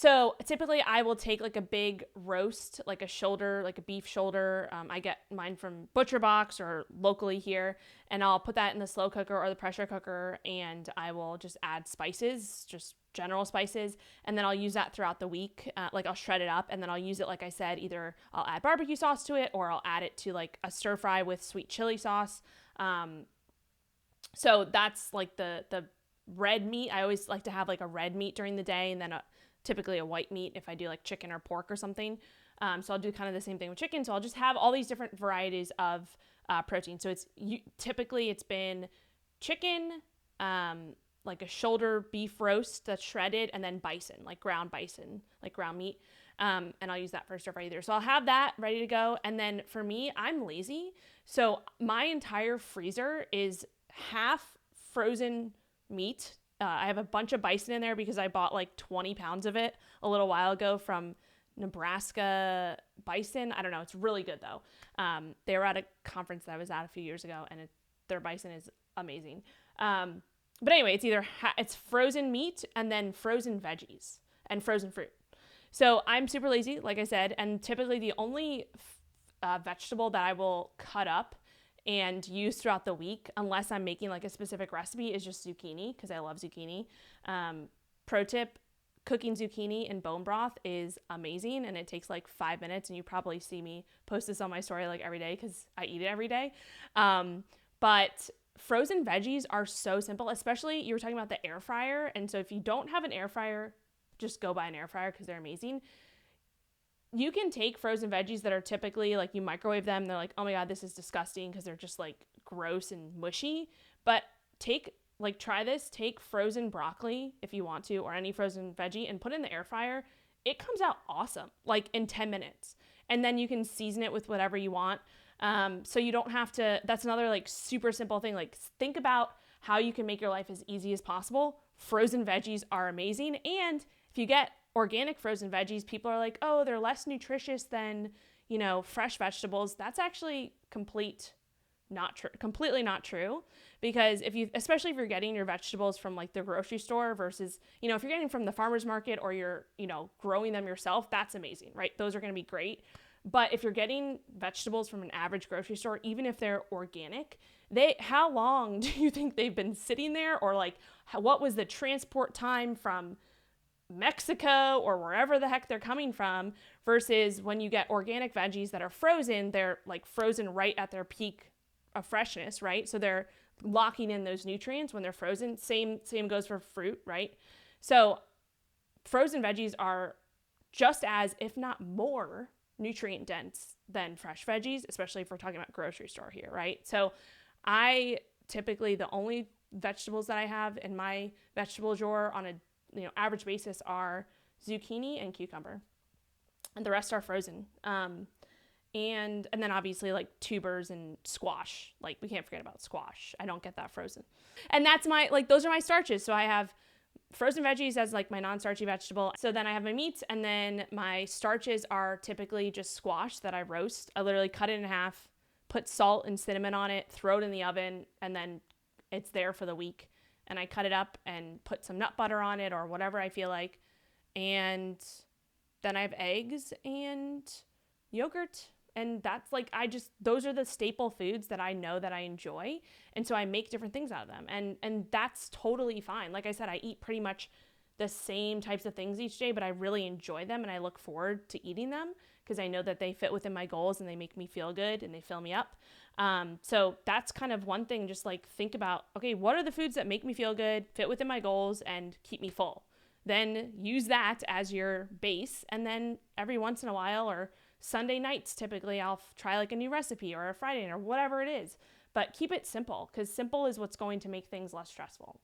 So typically I will take like a big roast, like a shoulder, like a beef shoulder. I get mine from Butcher Box or locally here, and I'll put that in the slow cooker or the pressure cooker, and I will just add spices, just general spices, and then I'll use that throughout the week. Like I'll shred it up, and then I'll use it, like I said, either I'll add barbecue sauce to it or I'll add it to like a stir fry with sweet chili sauce. So that's like the red meat. I always like to have like a red meat during the day, and then typically a white meat if I do like chicken or pork or something. So I'll do kind of the same thing with chicken. So I'll just have all these different varieties of protein. So typically it's been chicken, like a shoulder beef roast that's shredded, and then bison, like ground meat. And I'll use that for stir fry either. So I'll have that ready to go. And then for me, I'm lazy. So my entire freezer is half frozen meat. I have a bunch of bison in there because I bought like 20 pounds of it a little while ago from Nebraska Bison. I don't know. It's really good though. They were at a conference that I was at a few years ago, and their bison is amazing. But anyway, it's frozen meat and then frozen veggies and frozen fruit. So I'm super lazy, like I said, and typically the only vegetable that I will cut up and use throughout the week, unless I'm making like a specific recipe, is just zucchini, because I love zucchini. Pro tip, cooking zucchini in bone broth is amazing, and it takes like 5 minutes, and you probably see me post this on my story like every day because I eat it every day. But frozen veggies are so simple, especially you were talking about the air fryer. And so if you don't have an air fryer, just go buy an air fryer because they're amazing. You can take frozen veggies that are typically like you microwave them. They're like, oh my God, this is disgusting because they're just like gross and mushy. But try this. Take frozen broccoli if you want to, or any frozen veggie, and put it in the air fryer. It comes out awesome, like in 10 minutes. And then you can season it with whatever you want. So you don't have to, that's another like super simple thing. Like think about how you can make your life as easy as possible. Frozen veggies are amazing. And if you get organic frozen veggies, people are like, oh, they're less nutritious than, fresh vegetables. That's actually completely not true, because especially if you're getting your vegetables from like the grocery store versus, if you're getting from the farmer's market or you're, growing them yourself, that's amazing, right? Those are going to be great. But if you're getting vegetables from an average grocery store, even if they're organic, how long do you think they've been sitting there? Or like, what was the transport time from Mexico or wherever the heck they're coming from, versus when you get organic veggies that are frozen, they're like frozen right at their peak of freshness, right? So they're locking in those nutrients when they're frozen. Same goes for fruit, right? So frozen veggies are just as, if not more, nutrient dense than fresh veggies, especially if we're talking about grocery store here, right? So I typically, the only vegetables that I have in my vegetable drawer on a average basis are zucchini and cucumber, and the rest are frozen. And then obviously like tubers and squash. Like we can't forget about squash. I don't get that frozen. And that's those are my starches. So I have frozen veggies as like my non-starchy vegetable. So then I have my meats, and then my starches are typically just squash that I roast. I literally cut it in half, put salt and cinnamon on it, throw it in the oven, and then it's there for the week. And I cut it up and put some nut butter on it or whatever I feel like. And then I have eggs and yogurt. And that's like, those are the staple foods that I know that I enjoy. And so I make different things out of them. And that's totally fine. Like I said, I eat pretty much the same types of things each day, but I really enjoy them and I look forward to eating them because I know that they fit within my goals and they make me feel good and they fill me up. So that's kind of one thing, just like think about, okay, what are the foods that make me feel good, fit within my goals, and keep me full? Then use that as your base. And then every once in a while, or Sunday nights, typically I'll try like a new recipe, or a Friday night, or whatever it is. But keep it simple, because simple is what's going to make things less stressful.